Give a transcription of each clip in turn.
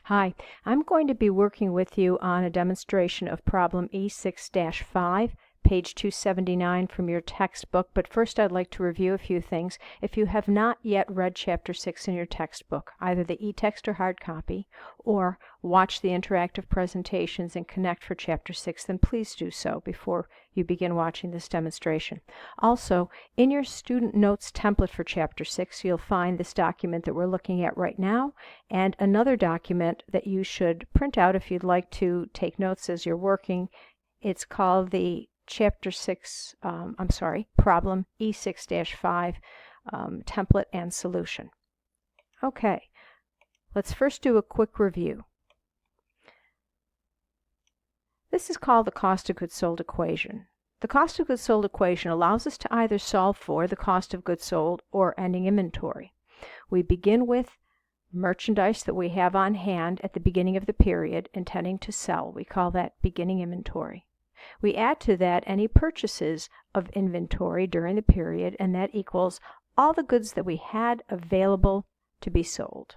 Hi, I'm going to be working with you on a demonstration of problem E6-5, page 279 from your textbook, but first I'd like to review a few things. If you have not yet read Chapter 6 in your textbook, either the e-text or hard copy, or watch the interactive presentations and connect for Chapter 6, then please do so before you begin watching this demonstration. Also, in your student notes template for Chapter 6, you'll find this document that we're looking at right now, and another document that you should print out if you'd like to take notes as you're working. It's called the problem E6-5 template and solution. Okay, let's first do a quick review. This is called the cost of goods sold equation. The cost of goods sold equation allows us to either solve for the cost of goods sold or ending inventory. We begin with merchandise that we have on hand at the beginning of the period intending to sell. We call that beginning inventory. We add to that any purchases of inventory during the period, and that equals all the goods that we had available to be sold.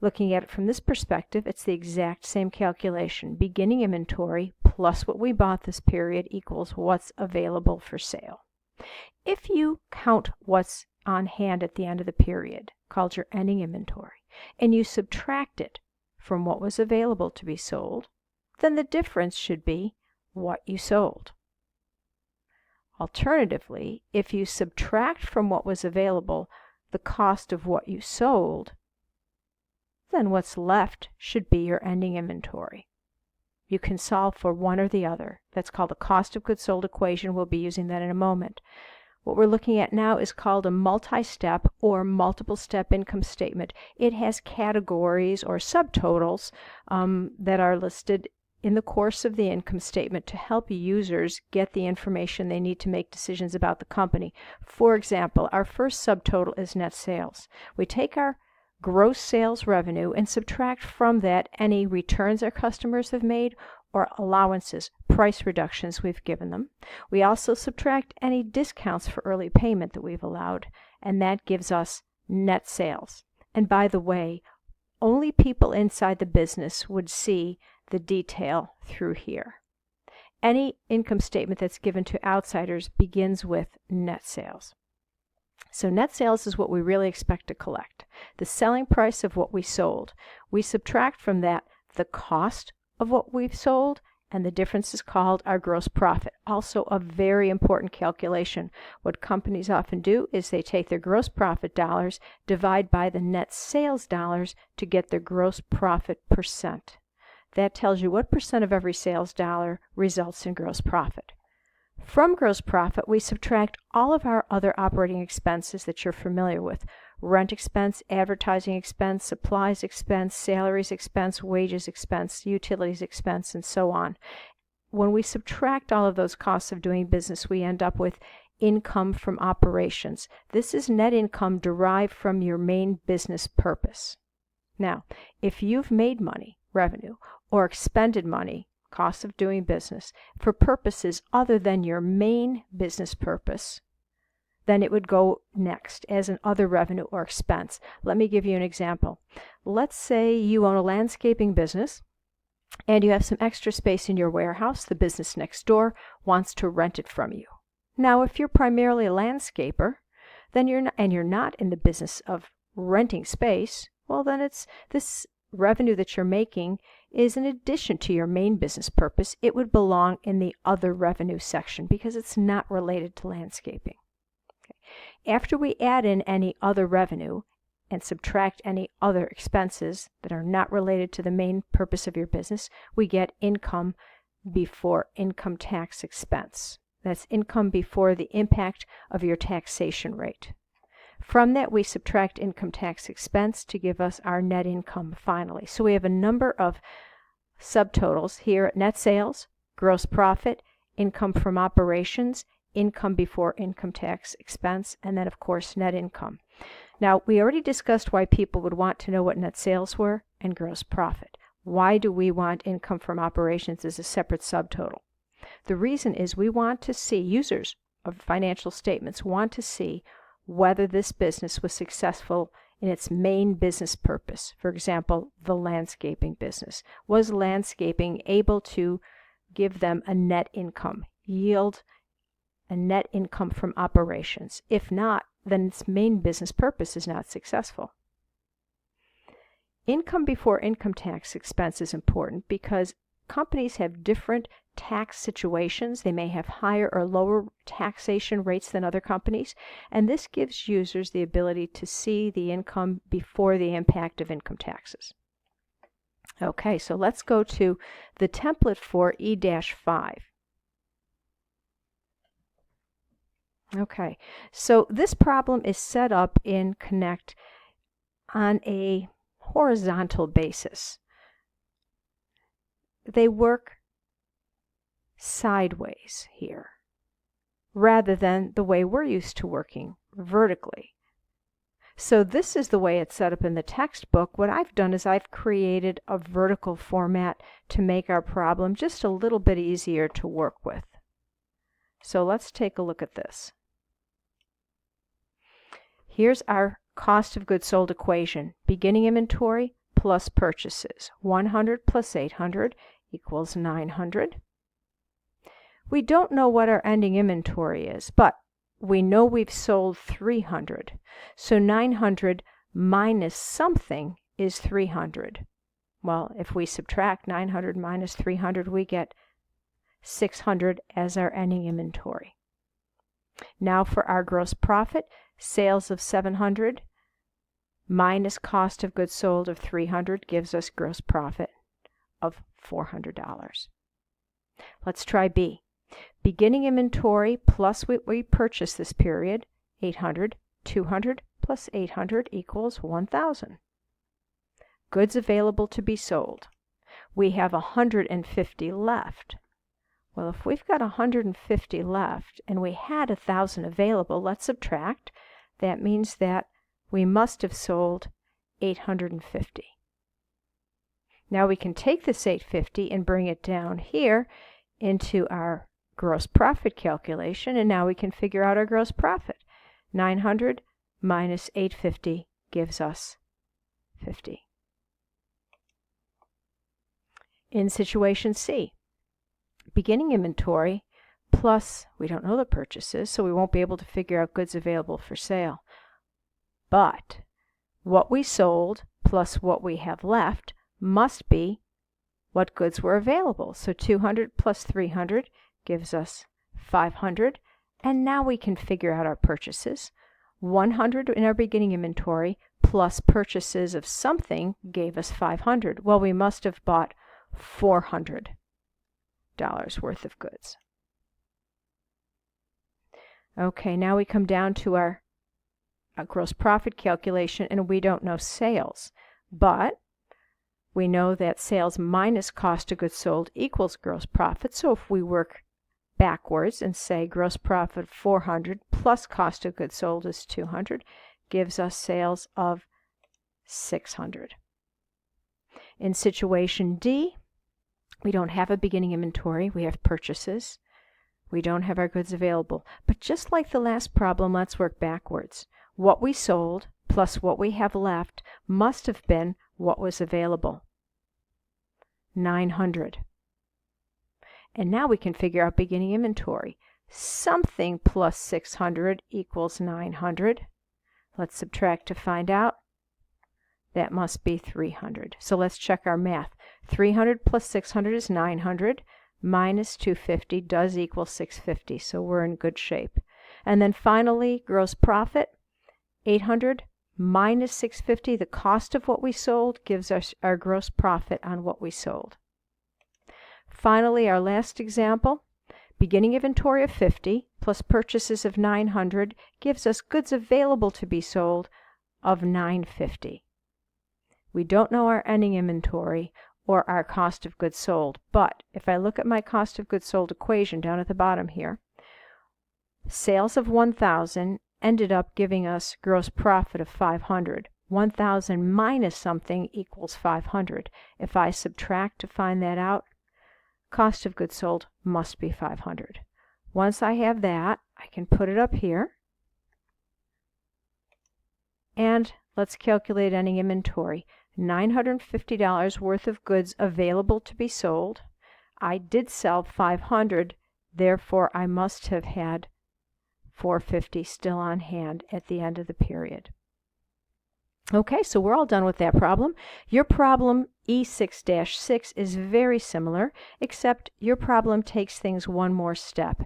Looking at it from this perspective, it's the exact same calculation. Beginning inventory plus what we bought this period equals what's available for sale. If you count what's on hand at the end of the period, called your ending inventory, and you subtract it from what was available to be sold, then the difference should be what you sold. Alternatively, if you subtract from what was available the cost of what you sold, then what's left should be your ending inventory. You can solve for one or the other. That's called the cost of goods sold equation. We'll be using that in a moment. What we're looking at now is called a multi-step or multiple-step income statement. It has categories or subtotals that are listed in the course of the income statement to help users get the information they need to make decisions about the company. For example, our first subtotal is net sales. We take our gross sales revenue and subtract from that any returns our customers have made or allowances, price reductions we've given them. We also subtract any discounts for early payment that we've allowed, and that gives us net sales. And by the way, only people inside the business would see the detail through here. Any income statement that's given to outsiders begins with net sales. So net sales is what we really expect to collect. The selling price of what we sold. We subtract from that the cost of what we've sold, and the difference is called our gross profit. Also a very important calculation. What companies often do is they take their gross profit dollars, divide by the net sales dollars to get their gross profit percent. That tells you what percent of every sales dollar results in gross profit. From gross profit, we subtract all of our other operating expenses that you're familiar with. Rent expense, advertising expense, supplies expense, salaries expense, wages expense, utilities expense, and so on. When we subtract all of those costs of doing business, we end up with income from operations. This is net income derived from your main business purpose. Now, if you've made money, revenue, or expended money, cost of doing business, for purposes other than your main business purpose, then it would go next as an other revenue or expense. Let me give you an example. Let's say you own a landscaping business and you have some extra space in your warehouse. The business next door wants to rent it from you. Now, if you're primarily a landscaper, then you're not in the business of renting space, well, then it's this revenue that you're making is in addition to your main business purpose. It would belong in the other revenue section because it's not related to landscaping. Okay. After we add in any other revenue and subtract any other expenses that are not related to the main purpose of your business, we get income before income tax expense. That's income before the impact of your taxation rate. From that, we subtract income tax expense to give us our net income finally. So we have a number of subtotals here at net sales, gross profit, income from operations, income before income tax expense, and then, of course, net income. Now, we already discussed why people would want to know what net sales were and gross profit. Why do we want income from operations as a separate subtotal? The reason is we want to see, users of financial statements want to see whether this business was successful in its main business purpose. For example, the landscaping business. Was landscaping able to give them a net income, yield a net income from operations? If not, then its main business purpose is not successful. Income before income tax expense is important because companies have different tax situations. They may have higher or lower taxation rates than other companies, and this gives users the ability to see the income before the impact of income taxes. Okay, so let's go to the template for E-5. Okay, so this problem is set up in Connect on a horizontal basis. They work sideways here, rather than the way we're used to working, vertically. So this is the way it's set up in the textbook. What I've done is I've created a vertical format to make our problem just a little bit easier to work with. So let's take a look at this. Here's our cost of goods sold equation. Beginning inventory plus purchases. 100 plus 800 equals 900. We don't know what our ending inventory is, but we know we've sold 300. So 900 minus something is 300. Well, if we subtract 900 minus 300, we get 600 as our ending inventory. Now for our gross profit, sales of 700 minus cost of goods sold of 300 gives us gross profit of $400. Let's try B. Beginning inventory plus what we purchased this period, 800. 200 plus 800 equals 1,000. Goods available to be sold. We have 150 left. Well, if we've got 150 left and we had 1,000 available, let's subtract. That means that we must have sold 850. Now we can take this 850 and bring it down here into our gross profit calculation, and now we can figure out our gross profit. 900 minus 850 gives us 50. In situation C, beginning inventory plus, we don't know the purchases, so we won't be able to figure out goods available for sale. But what we sold plus what we have left must be what goods were available. So 200 plus 300 gives us 500. And now we can figure out our purchases. 100 in our beginning inventory plus purchases of something gave us 500. Well, we must have bought $400 worth of goods. Okay, now we come down to our gross profit calculation, and we don't know sales, but we know that sales minus cost of goods sold equals gross profit. So if we work backwards and say gross profit 400 plus cost of goods sold is 200 gives us sales of 600. In situation D, we don't have a beginning inventory, we have purchases. We don't have our goods available. But just like the last problem, let's work backwards. What we sold plus what we have left must have been what was available. 900. And now we can figure out beginning inventory. Something plus 600 equals 900. Let's subtract to find out. That must be 300. So let's check our math. 300 plus 600 is 900. Minus 250 does equal 650. So we're in good shape. And then finally, gross profit. 800 minus 650, the cost of what we sold, gives us our gross profit on what we sold. Finally, our last example, beginning inventory of 50 plus purchases of 900 gives us goods available to be sold of 950. We don't know our ending inventory or our cost of goods sold, but if I look at my cost of goods sold equation down at the bottom here, sales of 1,000 ended up giving us gross profit of 500. 1,000 minus something equals 500. If I subtract to find that out, cost of goods sold must be 500. Once I have that, I can put it up here. And Let's calculate ending inventory. $950 worth of goods available to be sold. I did sell 500, therefore I must have had $450 still on hand at the end of the period. Okay, so we're all done with that problem. Your problem E6-6 is very similar, except your problem takes things one more step.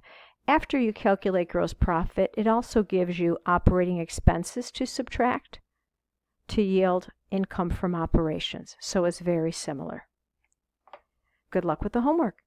After you calculate gross profit, it also gives you operating expenses to subtract to yield income from operations. So it's very similar. Good luck with the homework.